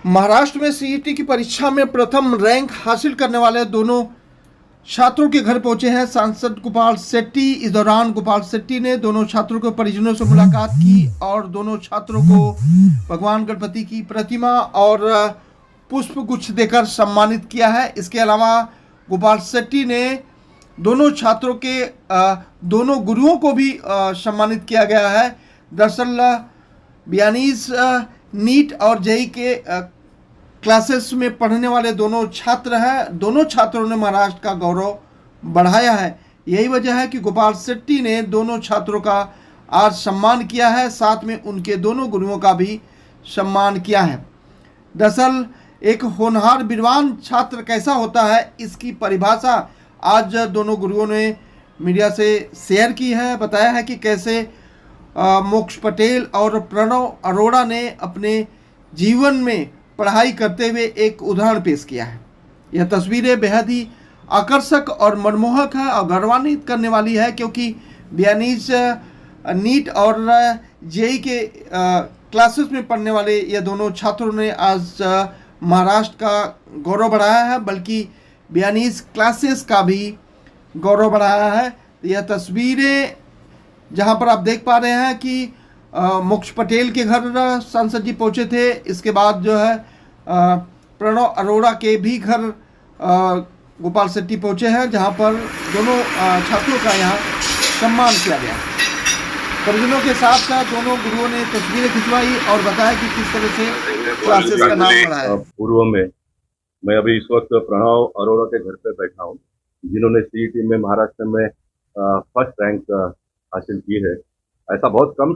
महाराष्ट्र में सीईटी की परीक्षा में प्रथम रैंक हासिल करने वाले दोनों छात्रों के घर पहुंचे हैं सांसद गोपाल शेट्टी। इस दौरान गोपाल शेट्टी ने दोनों छात्रों के परिजनों से मुलाकात की और दोनों छात्रों को भगवान गणपति की प्रतिमा और पुष्प गुच्छ देकर सम्मानित किया है। इसके अलावा गोपाल शेट्टी ने दोनों छात्रों के दोनों गुरुओं को भी सम्मानित किया गया है। दरअसल बयानीस नीट और जेईई के क्लासेस में पढ़ने वाले दोनों छात्र हैं। दोनों छात्रों ने महाराष्ट्र का गौरव बढ़ाया है। यही वजह है कि गोपाल शेट्टी ने दोनों छात्रों का आज सम्मान किया है, साथ में उनके दोनों गुरुओं का भी सम्मान किया है। दरअसल एक होनहार विद्वान छात्र कैसा होता है, इसकी परिभाषा आज दोनों गुरुओं ने मीडिया से शेयर की है। बताया है कि कैसे मोक्ष पटेल और प्रणव अरोड़ा ने अपने जीवन में पढ़ाई करते हुए एक उदाहरण पेश किया है। यह तस्वीरें बेहद ही आकर्षक और मनमोहक है और गौरवान्वित करने वाली है, क्योंकि बयानीस नीट और जेईई के क्लासेस में पढ़ने वाले ये दोनों छात्रों ने आज महाराष्ट्र का गौरव बढ़ाया है, बल्कि बयानीस क्लासेस का भी गौरव बढ़ाया है। यह तस्वीरें जहां पर आप देख पा रहे हैं कि मोक्ष पटेल के घर सांसद जी पहुंचे थे। इसके बाद जो है प्रणव अरोड़ा के भी घर गोपाल शेट्टी पहुंचे हैं, जहां पर दोनों छात्रों का यहाँ सम्मान किया गया। परिजनों के साथ साथ दोनों गुरुओं ने तस्वीरें खिंचवाई और बताया कि किस तरह से क्लासेस का नाम बढ़ा है। पूर्व में मैं अभी इस वक्त प्रणव अरोड़ा के घर पे बैठा हूँ, जिन्होंने सीईटी में महाराष्ट्र में फर्स्ट रैंक हासिल की है। ऐसा बहुत कम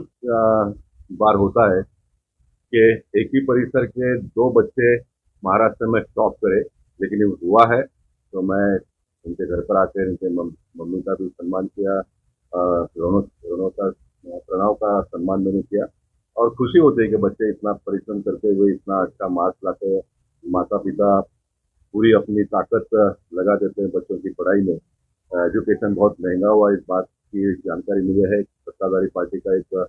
बार होता है कि एक ही परिसर के दो बच्चे महाराष्ट्र में टॉप करे, लेकिन ये हुआ है। तो मैं उनके घर पर आकर उनके मम्मी का भी सम्मान किया, प्रणव का सम्मान मैंने किया और खुशी होती है कि बच्चे इतना परिश्रम करते हुए इतना अच्छा मार्क्स लाते हैं। माता पिता पूरी अपनी ताकत लगा देते हैं बच्चों की पढ़ाई में। एजुकेशन बहुत महंगा हुआ, इस बात की जानकारी मुझे है। सत्ताधारी पार्टी का एक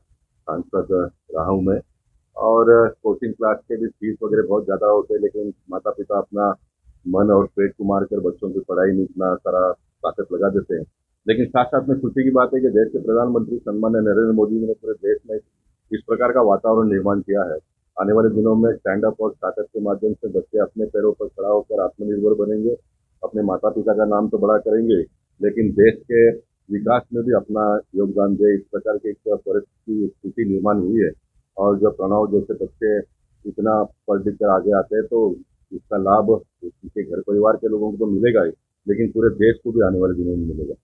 सांसद रहा हूँ मैं, और कोचिंग क्लास के भी फीस वगैरह बहुत ज़्यादा होते हैं, लेकिन माता पिता अपना मन और पेट को मार कर बच्चों की पढ़ाई में इतना सारा ताकत लगा देते हैं। लेकिन साथ साथ में खुशी की बात है कि देश के प्रधानमंत्री सम्मान्य नरेंद्र मोदी ने पूरे देश में इस प्रकार का वातावरण निर्माण किया है। आने वाले दिनों में स्टैंड अप और स्टार्टअप के माध्यम से बच्चे अपने पैरों पर खड़ा होकर आत्मनिर्भर बनेंगे, अपने माता पिता का नाम तो बड़ा करेंगे, लेकिन देश के विकास में भी अपना योगदान दे। इस प्रकार की एक परिस्थिति स्थिति निर्माण हुई है, और जब प्रणव जैसे बच्चे इतना पढ़ लिख कर आगे आते हैं तो इसका लाभ उनके घर परिवार के लोगों को तो मिलेगा ही, लेकिन पूरे देश को भी आने वाले दिनों में मिलेगा।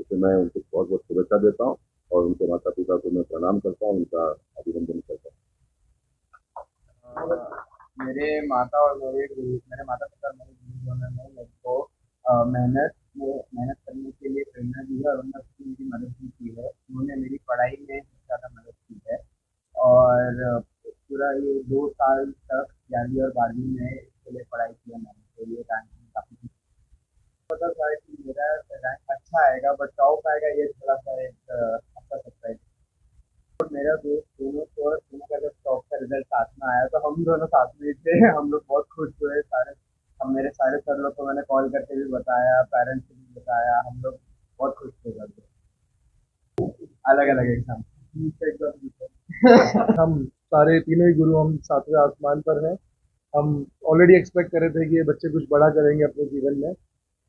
इससे मैं उनको बहुत बहुत शुभेच्छा देता हूँ और उनके माता पिता को मैं प्रणाम करता हूँ, उनका अभिनंदन करता हूँ। मेरे माता पिता और मेरे गुरुजनों ने मेरे को मेहनत करने के लिए प्रेरणा दी है और उन्होंने मेरी मदद भी की है। उन्होंने मेरी पढ़ाई में ज़्यादा मदद की है और पूरा ये 2 साल तक 11वीं और 12वीं में इसके लिए पढ़ाई किया मैंने, तो ये रैंकिंग काफ़ी पता था कि मेरा रैंक अच्छा आएगा, बट टॉप आएगा ये थोड़ा सा एक अच्छा सरप्राइज। और मेरा दोस्त दोनों का जब टॉप का रिजल्ट साथ में आया तो हम दोनों साथ में थे। हम लोग बहुत खुश हुए सारे। अब मेरे सारे सर लोग को मैंने कॉल करके भी बताया, पेरेंट्स को भी बताया, हम लोग बहुत खुश थे करके। अलग अलग एग्जाम हम सारे तीनों ही गुरु हम सातवें आसमान पर हैं। हम ऑलरेडी एक्सपेक्ट कर रहे थे कि ये बच्चे कुछ बड़ा करेंगे अपने जीवन में।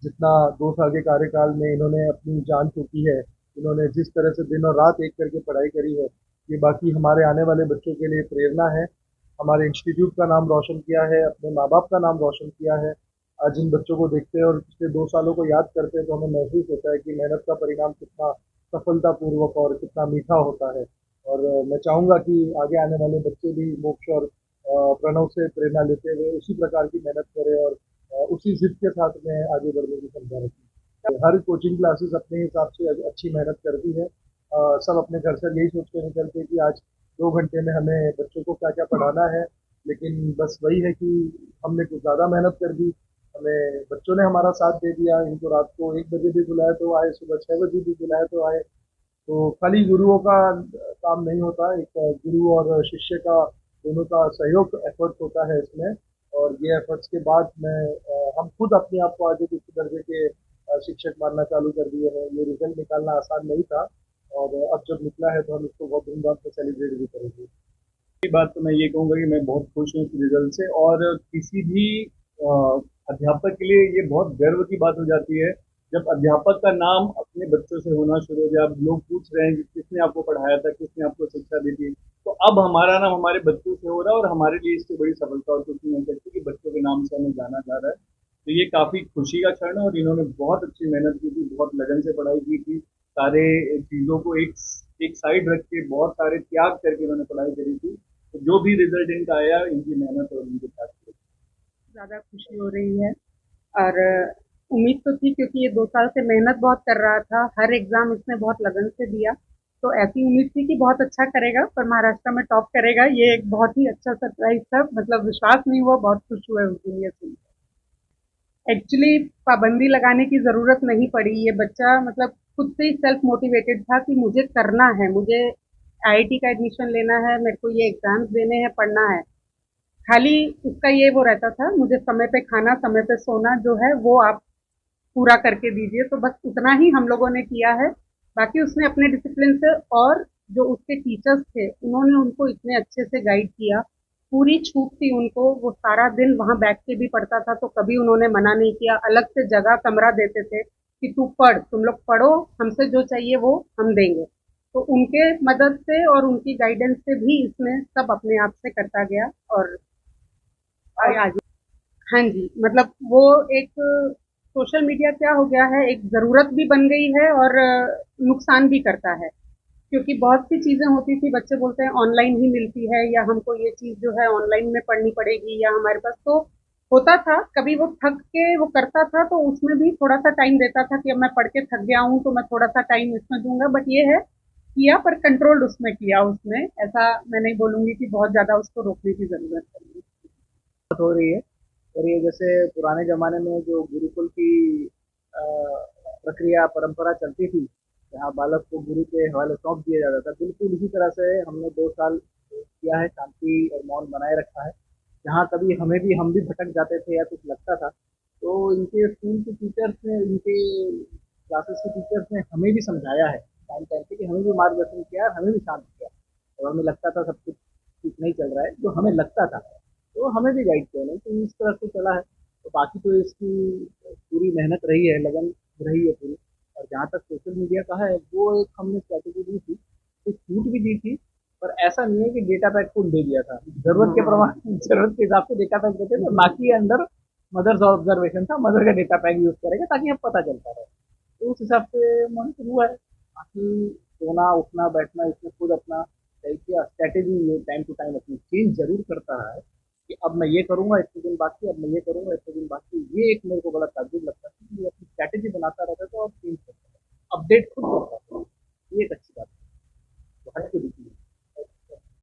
जितना 2 साल के कार्यकाल में इन्होंने अपनी जान फूकी है, इन्होंने जिस तरह से दिन और रात एक करके पढ़ाई करी है, ये बाकी हमारे आने वाले बच्चों के लिए प्रेरणा है। हमारे इंस्टीट्यूट का नाम रोशन किया है, अपने माँ बाप का नाम रोशन किया है। आज इन बच्चों को देखते हैं और पिछले 2 सालों को याद करते हैं तो हमें महसूस होता है कि मेहनत का परिणाम कितना सफलतापूर्वक और कितना मीठा होता है। और मैं चाहूँगा कि आगे आने वाले बच्चे भी मोक्ष और प्रणव से प्रेरणा लेते हुए उसी प्रकार की मेहनत करें और उसी जिद के साथ में आगे बढ़ने की क्षमता रखें। हर कोचिंग क्लासेस अपने हिसाब से अच्छी मेहनत करती है। सब अपने घर से यही सोच कर निकलते हैं कि आज 2 घंटे में हमें बच्चों को क्या क्या पढ़ाना है, लेकिन बस वही है कि हमने कुछ ज़्यादा मेहनत कर दी। हमें बच्चों ने हमारा साथ दे दिया। इनको रात को 1 बजे भी बुलाया तो आए, सुबह 6 बजे भी बुलाया तो आए। तो खाली गुरुओं का काम नहीं होता, एक गुरु और शिष्य का दोनों का सहयोग एफर्ट्स होता है इसमें। और ये एफर्ट्स के बाद हम खुद अपने आप को आज एक उच्च दर्जे के शिक्षक मानना चालू कर दिए हैं। ये रिजल्ट निकालना आसान नहीं था, और अब जब निकला है तो हम इसको बहुत धूमधाम से सेलिब्रेट भी करेंगे। की बात तो मैं ये कहूँगा कि मैं बहुत खुश हूँ इस रिजल्ट से, और किसी भी अ, अध्यापक के लिए ये बहुत गर्व की बात हो जाती है जब अध्यापक का नाम अपने बच्चों से होना शुरू हो जाए। अब लोग पूछ रहे हैं कि किसने आपको पढ़ाया था, किसने आपको शिक्षा दी थी, तो अब हमारा नाम हमारे बच्चों से हो रहा है, और हमारे लिए इससे बड़ी सफलता और कुछ नहीं हो सकती कि बच्चों के नाम से हमें जाना जा रहा है। तो ये काफ़ी खुशी का क्षण है, और इन्होंने बहुत अच्छी मेहनत की थी, बहुत लगन से पढ़ाई की थी, सारे चीज़ों को एक एक साइड रख के बहुत सारे त्याग करके इन्होंने पढ़ाई करी थी। तो जो भी रिजल्ट इनका आया, इनकी मेहनत और इनके साथ ज़्यादा खुशी हो रही है। और उम्मीद तो थी, क्योंकि ये 2 साल से मेहनत बहुत कर रहा था, हर एग्ज़ाम इसने बहुत लगन से दिया, तो ऐसी उम्मीद थी कि बहुत अच्छा करेगा, पर महाराष्ट्र में टॉप करेगा। ये एक बहुत ही अच्छा सरप्राइज़ था, मतलब विश्वास नहीं हुआ, बहुत खुश हुए उस दिन ये सुनकर। एक्चुअली पाबंदी लगाने की ज़रूरत नहीं पड़ी, ये बच्चा मतलब खुद से ही सेल्फ मोटिवेटेड था कि मुझे करना है, मुझे आईआईटी का एडमिशन लेना है, मेरे को ये एग्ज़ाम्स देने हैं, पढ़ना है। खाली उसका ये वो रहता था, मुझे समय पे खाना, समय पे सोना जो है वो आप पूरा करके दीजिए, तो बस उतना ही हम लोगों ने किया है। बाकी उसने अपने डिसिप्लिन से, और जो उसके टीचर्स थे उन्होंने उनको इतने अच्छे से गाइड किया, पूरी छूट थी उनको, वो सारा दिन वहाँ बैठ के भी पढ़ता था, तो कभी उन्होंने मना नहीं किया, अलग से जगह कमरा देते थे कि तू पढ़, तुम लोग पढ़ो, हमसे जो चाहिए वो हम देंगे। तो उनके मदद से और उनकी गाइडेंस से भी इसने सब अपने आप से करता गया, और आगे। हाँ जी, मतलब वो एक सोशल मीडिया क्या हो गया है, एक ज़रूरत भी बन गई है और नुकसान भी करता है, क्योंकि बहुत सी चीज़ें होती थी, बच्चे बोलते हैं ऑनलाइन ही मिलती है, या हमको ये चीज़ जो है ऑनलाइन में पढ़नी पड़ेगी, या हमारे पास तो होता था, कभी वो थक के वो करता था तो उसमें भी थोड़ा सा टाइम देता था कि अब मैं पढ़ के थक गया हूँ तो मैं थोड़ा सा टाइम इसमें दूंगा, बट ये है किया, पर कंट्रोल्ड उसमें किया उसने। ऐसा मैं नहीं बोलूंगी कि बहुत ज़्यादा उसको रोकने की ज़रूरत है। हो रही है। और ये जैसे पुराने ज़माने में जो गुरुकुल की अ, प्रक्रिया परंपरा चलती थी, जहाँ बालक को गुरु के हवाले सौंप दिया जाता था, बिल्कुल इसी तरह से हमने 2 साल किया है, शांति और मौन बनाए रखा है। जहाँ कभी हम भी भटक जाते थे या कुछ लगता था, तो इनके स्कूल के टीचर्स ने, इनके क्लासेस के टीचर्स ने हमें भी समझाया है टाइम टाइम पे, कि हमें भी मार्गदर्शन किया, हमें भी शांत किया। और हमें लगता था सब कुछ ठीक नहीं चल रहा है, जो हमें लगता था, तो हमें भी गाइड किया नहीं, तो इस तरह से चला है। तो बाकी तो इसकी पूरी मेहनत रही है, लगन रही है पूरी। और जहाँ तक सोशल मीडिया का है, वो एक हमने स्ट्रैटेजी दी थी, एक छूट भी दी थी, पर ऐसा नहीं है कि डेटा पैक फुल दे दिया था। जरूरत के प्रमाण, जरूरत के हिसाब से डेटा पैक देते थे, बाकी अंदर मदर्स ऑब्जर्वेशन था, मदर का डेटा पैक यूज करेगा ताकि हमें पता चलता रहे। तो उस हिसाब से मॉनिटर हुआ है। बाकी सोना उठना बैठना इसमें खुद अपना सही किया, स्ट्रैटेजी ये टाइम टू टाइम अपनी चेंज जरूर करता रहा है, कि अब मैं ये करूंगा इतने दिन बाकी, अब मैं ये करूंगा इतने दिन बाकी। ये एक मेरे को बड़ा ताज्जुब लगता है कि ये अपनी स्ट्रैटेजी बनाता रहता था और चेंज करता था, अपडेट खुद करता था। ये एक अच्छी बात है, तो हर कोई